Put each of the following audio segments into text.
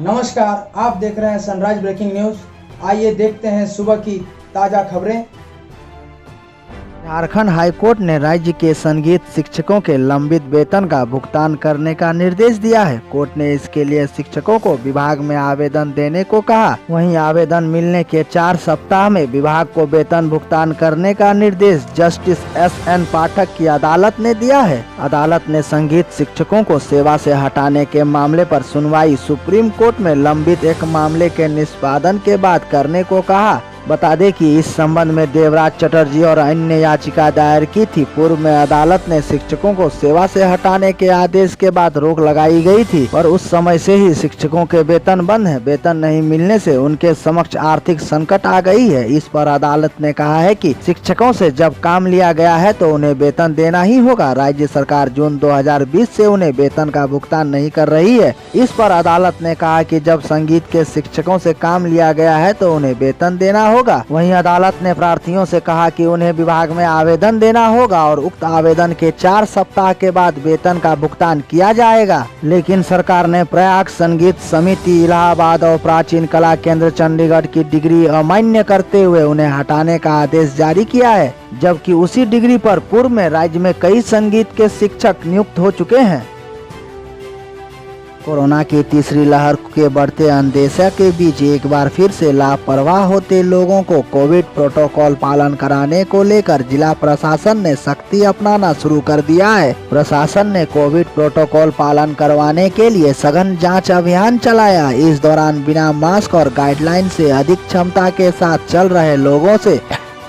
नमस्कार, आप देख रहे हैं सनराइज ब्रेकिंग न्यूज। आइए देखते हैं सुबह की ताजा खबरें। झारखंड हाईकोर्ट ने राज्य के संगीत शिक्षकों के लंबित वेतन का भुगतान करने का निर्देश दिया है। कोर्ट ने इसके लिए शिक्षकों को विभाग में आवेदन देने को कहा। वहीं आवेदन मिलने के 4 सप्ताह में विभाग को वेतन भुगतान करने का निर्देश जस्टिस SN पाठक की अदालत ने दिया है। अदालत ने संगीत शिक्षकों को सेवा से हटाने के मामले पर सुनवाई सुप्रीम कोर्ट में लंबित एक मामले के निष्पादन के बाद करने को कहा। बता दें कि इस संबंध में देवराज चटर्जी और अन्य याचिका दायर की थी। पूर्व में अदालत ने शिक्षकों को सेवा से हटाने के आदेश के बाद रोक लगाई गई थी और उस समय से ही शिक्षकों के वेतन बंद है। वेतन नहीं मिलने से उनके समक्ष आर्थिक संकट आ गई है। इस पर अदालत ने कहा है कि शिक्षकों से जब काम लिया गया है तो उन्हें वेतन देना ही होगा। राज्य सरकार जून 2020 से उन्हें वेतन का भुगतान नहीं कर रही है। इस पर अदालत ने कहा कि जब संगीत के शिक्षकों से काम लिया गया है तो उन्हें वेतन देना होगा। वहीं अदालत ने प्रार्थियों से कहा कि उन्हें विभाग में आवेदन देना होगा और उक्त आवेदन के 4 सप्ताह के बाद वेतन का भुगतान किया जाएगा। लेकिन सरकार ने प्रयाग संगीत समिति इलाहाबाद और प्राचीन कला केंद्र चंडीगढ़ की डिग्री अमान्य करते हुए उन्हें हटाने का आदेश जारी किया है, जबकि उसी डिग्री पर पूर्व में राज्य में कई संगीत के शिक्षक नियुक्त हो चुके हैं। कोरोना की तीसरी लहर के बढ़ते अंदेशा के बीच एक बार फिर से लापरवाह होते लोगों को कोविड प्रोटोकॉल पालन कराने को लेकर जिला प्रशासन ने सख्ती अपनाना शुरू कर दिया है। प्रशासन ने कोविड प्रोटोकॉल पालन करवाने के लिए सघन जांच अभियान चलाया। इस दौरान बिना मास्क और गाइडलाइन से अधिक क्षमता के साथ चल रहे लोगों से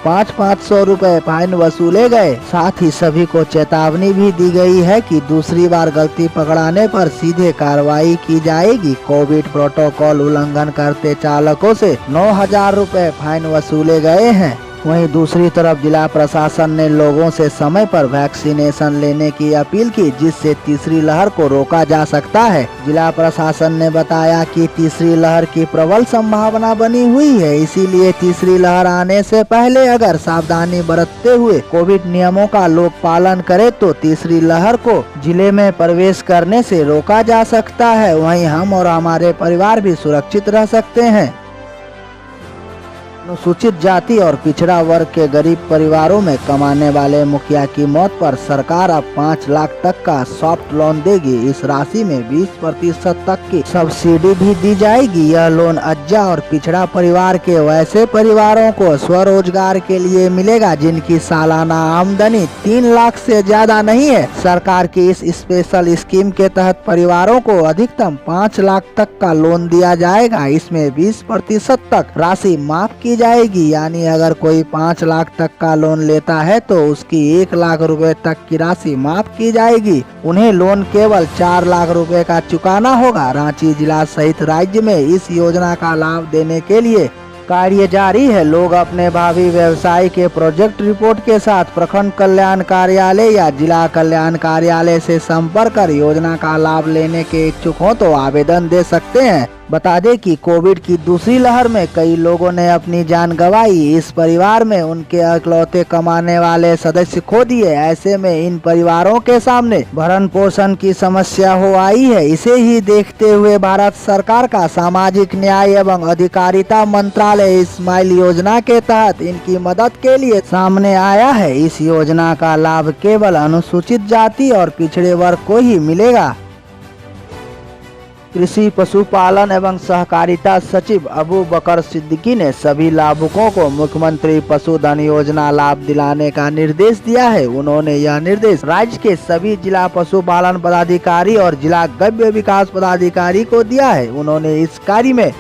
500 रुपए फाइन वसूले गए। साथ ही सभी को चेतावनी भी दी गई है कि दूसरी बार गलती पकड़ाने पर सीधे कार्रवाई की जाएगी। कोविड प्रोटोकॉल उल्लंघन करते चालकों से 9,000 रुपए फाइन वसूले गए हैं। वहीं दूसरी तरफ जिला प्रशासन ने लोगों से समय पर वैक्सीनेशन लेने की अपील की, जिससे तीसरी लहर को रोका जा सकता है। जिला प्रशासन ने बताया कि तीसरी लहर की प्रबल संभावना बनी हुई है, इसीलिए तीसरी लहर आने से पहले अगर सावधानी बरतते हुए कोविड नियमों का लोग पालन करे तो तीसरी लहर को जिले में प्रवेश करने से रोका जा सकता है। वहीं हम और हमारे परिवार भी सुरक्षित रह सकते हैं। अनुसूचित जाति और पिछड़ा वर्ग के गरीब परिवारों में कमाने वाले मुखिया की मौत पर सरकार अब 5 लाख तक का सॉफ्ट लोन देगी। इस राशि में 20% तक की सब्सिडी भी दी जाएगी। यह लोन अज्जा और पिछड़ा परिवार के वैसे परिवारों को स्वरोजगार के लिए मिलेगा जिनकी सालाना आमदनी 3 लाख से ज्यादा नहीं है। सरकार की इस स्पेशल स्कीम के तहत परिवारों को अधिकतम 5 लाख तक का लोन दिया जाएगा। इसमें 20% तक राशि माफ की जाएगी, यानी अगर कोई 5 लाख तक का लोन लेता है तो उसकी 1 लाख रुपए तक की राशि माफ की जाएगी। उन्हें लोन केवल 4 लाख रुपए का चुकाना होगा। रांची जिला सहित राज्य में इस योजना का लाभ देने के लिए कार्य जारी है। लोग अपने भावी व्यवसाय के प्रोजेक्ट रिपोर्ट के साथ प्रखंड कल्याण कार्यालय या जिला कल्याण कार्यालय से संपर्क कर योजना का लाभ लेने के इच्छुक हो तो आवेदन दे सकते हैं। बता दें कि कोविड की दूसरी लहर में कई लोगों ने अपनी जान गंवाई। इस परिवार में उनके इकलौते कमाने वाले सदस्य खो दिए। ऐसे में इन परिवारों के सामने भरण पोषण की समस्या हो आई है। इसे ही देखते हुए भारत सरकार का सामाजिक न्याय एवं अधिकारिता मंत्रालय स्माइल योजना के तहत इनकी मदद के लिए सामने आया है। इस योजना का लाभ केवल अनुसूचित जाति और पिछड़े वर्ग को ही मिलेगा। कृषि पशुपालन एवं सहकारिता सचिव अबू बकर सिद्दीकी ने सभी लाभुकों को मुख्यमंत्री पशुधन योजना लाभ दिलाने का निर्देश दिया है। उन्होंने यह निर्देश राज्य के सभी जिला पशुपालन पदाधिकारी और जिला गव्य विकास पदाधिकारी को दिया है। उन्होंने इस कार्य में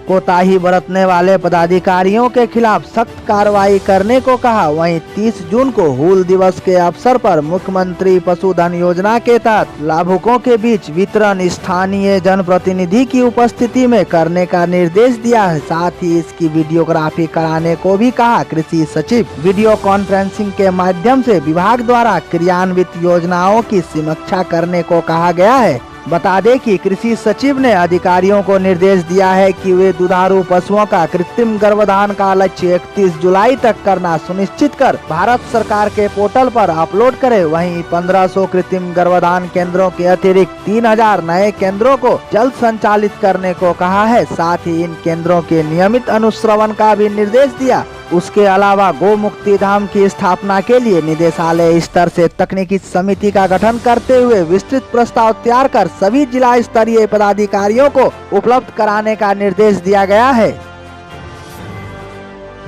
कोताही बरतने वाले पदाधिकारियों के खिलाफ सख्त कार्रवाई करने को कहा। वहीं 30 जून को हूल दिवस के अवसर पर मुख्यमंत्री पशुधन योजना के तहत लाभुकों के बीच वितरण स्थानीय जनप्रतिनिधि की उपस्थिति में करने का निर्देश दिया है। साथ ही इसकी वीडियोग्राफी कराने को भी कहा। कृषि सचिव वीडियो कॉन्फ्रेंसिंग के माध्यम से विभाग द्वारा क्रियान्वित योजनाओं की समीक्षा करने को कहा गया है। बता दें कि कृषि सचिव ने अधिकारियों को निर्देश दिया है कि वे दुधारू पशुओं का कृत्रिम गर्भधान का लक्ष्य 31 जुलाई तक करना सुनिश्चित कर भारत सरकार के पोर्टल पर अपलोड करें। वहीं 1500 कृत्रिम गर्भधान केंद्रों के अतिरिक्त 3000 नए केंद्रों को जल्द संचालित करने को कहा है। साथ ही इन केंद्रों के नियमित अनुश्रवण का भी निर्देश दिया। उसके अलावा गौ मुक्ति धाम की स्थापना के लिए निदेशालय स्तर से तकनीकी समिति का गठन करते हुए विस्तृत प्रस्ताव तैयार कर सभी जिला स्तरीय पदाधिकारियों को उपलब्ध कराने का निर्देश दिया गया है।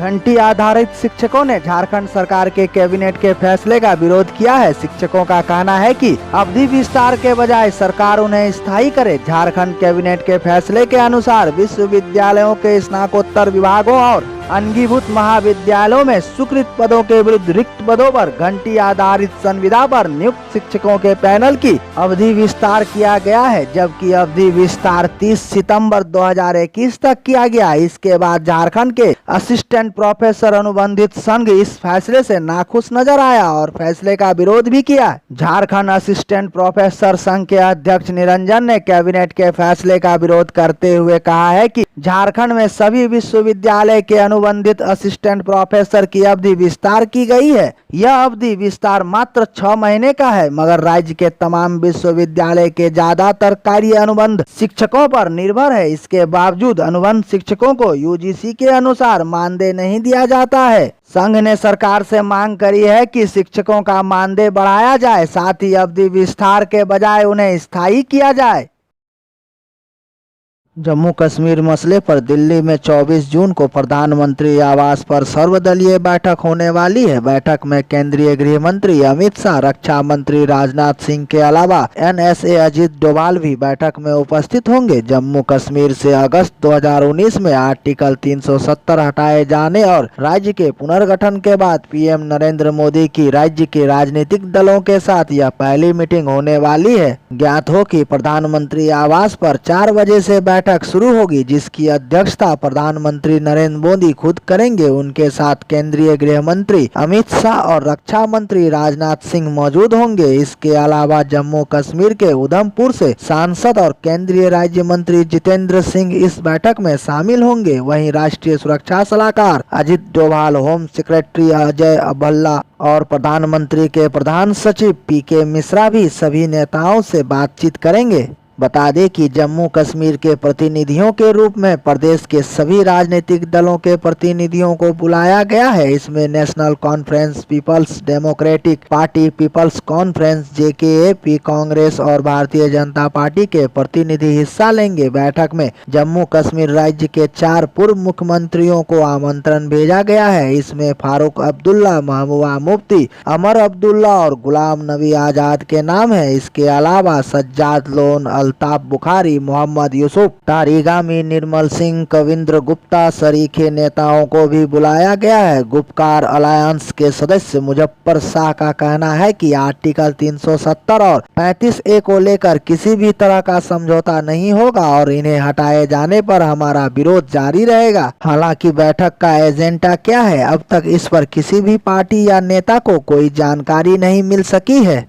घंटी आधारित शिक्षकों ने झारखंड सरकार के कैबिनेट के फैसले का विरोध किया है। शिक्षकों का कहना है कि अवधि विस्तार के बजाय सरकार उन्हें स्थायी करे। झारखंड कैबिनेट के फैसले के अनुसार विश्वविद्यालयों के स्नातकोत्तर विभागों और अंगीभूत महाविद्यालयों में स्वीकृत पदों के विरुद्ध रिक्त पदों पर घंटी आधारित संविदा पर नियुक्त शिक्षकों के पैनल की अवधि विस्तार किया गया है, जबकि अवधि विस्तार 30 सितंबर 2021 तक किया गया। इसके बाद झारखंड के असिस्टेंट प्रोफेसर अनुबंधित संघ इस फैसले से नाखुश नजर आया और फैसले का विरोध भी किया। झारखंड असिस्टेंट प्रोफेसर संघ के अध्यक्ष निरंजन ने कैबिनेट के फैसले का विरोध करते हुए कहा है कि झारखंड में सभी विश्वविद्यालय के अनुबंधित असिस्टेंट प्रोफेसर की अवधि विस्तार की गई है। यह अवधि विस्तार मात्र 6 महीने का है, मगर राज्य के तमाम विश्वविद्यालय के ज्यादातर कार्य अनुबंध शिक्षकों पर निर्भर है। इसके बावजूद अनुबंध शिक्षकों को यूजीसी के अनुसार मानदेय नहीं दिया जाता है। संघ ने सरकार से मांग करी है कि शिक्षकों का मानदेय बढ़ाया जाए, साथ ही अवधि विस्तार के बजाय उन्हें स्थायी किया जाए। जम्मू कश्मीर मसले पर दिल्ली में 24 जून को प्रधानमंत्री आवास पर सर्वदलीय बैठक होने वाली है। बैठक में केंद्रीय गृह मंत्री अमित शाह, रक्षा मंत्री राजनाथ सिंह के अलावा NSA अजीत डोभाल भी बैठक में उपस्थित होंगे। जम्मू कश्मीर से अगस्त 2019 में आर्टिकल 370 हटाए जाने और राज्य के पुनर्गठन के बाद PM नरेंद्र मोदी की राज्य के राजनीतिक दलों के साथ यह पहली मीटिंग होने वाली है। ज्ञात हो कि प्रधानमंत्री आवास पर 4 बजे से बैठक शुरू होगी, जिसकी अध्यक्षता प्रधानमंत्री नरेंद्र मोदी खुद करेंगे। उनके साथ केंद्रीय गृह मंत्री अमित शाह और रक्षा मंत्री राजनाथ सिंह मौजूद होंगे। इसके अलावा जम्मू कश्मीर के उधमपुर से सांसद और केंद्रीय राज्य मंत्री जितेंद्र सिंह इस बैठक में शामिल होंगे। वहीं राष्ट्रीय सुरक्षा सलाहकार अजीत डोभाल, होम सेक्रेटरी अजय भल्ला और प्रधानमंत्री के प्रधान सचिव PK मिश्रा भी सभी नेताओं से बातचीत करेंगे। बता दें कि जम्मू कश्मीर के प्रतिनिधियों के रूप में प्रदेश के सभी राजनीतिक दलों के प्रतिनिधियों को बुलाया गया है। इसमें National Conference, People's Democratic Party, People's Conference, JKAP, Congress और भारतीय जनता पार्टी के प्रतिनिधि हिस्सा लेंगे। बैठक में जम्मू कश्मीर राज्य के 4 पूर्व मुख्यमंत्रियों को आमंत्रण भेजा गया है। इसमें फारूक अब्दुल्ला, महबूबा मुफ्ती, अमर अब्दुल्ला और गुलाम नबी आजाद के नाम है। इसके अलावा सज्जाद लोन, अल्ताफ बुखारी, मोहम्मद यूसुफ, तारिगामी, निर्मल सिंह, कविंद्र गुप्ता सरीखे नेताओं को भी बुलाया गया है। गुपकार अलायंस के सदस्य मुजफ्फर शाह का कहना है कि आर्टिकल 370 और 35A को लेकर किसी भी तरह का समझौता नहीं होगा और इन्हें हटाए जाने पर हमारा विरोध जारी रहेगा। हालांकि बैठक का एजेंडा क्या है, अब तक इस पर किसी भी पार्टी या नेता को कोई जानकारी नहीं मिल सकी है।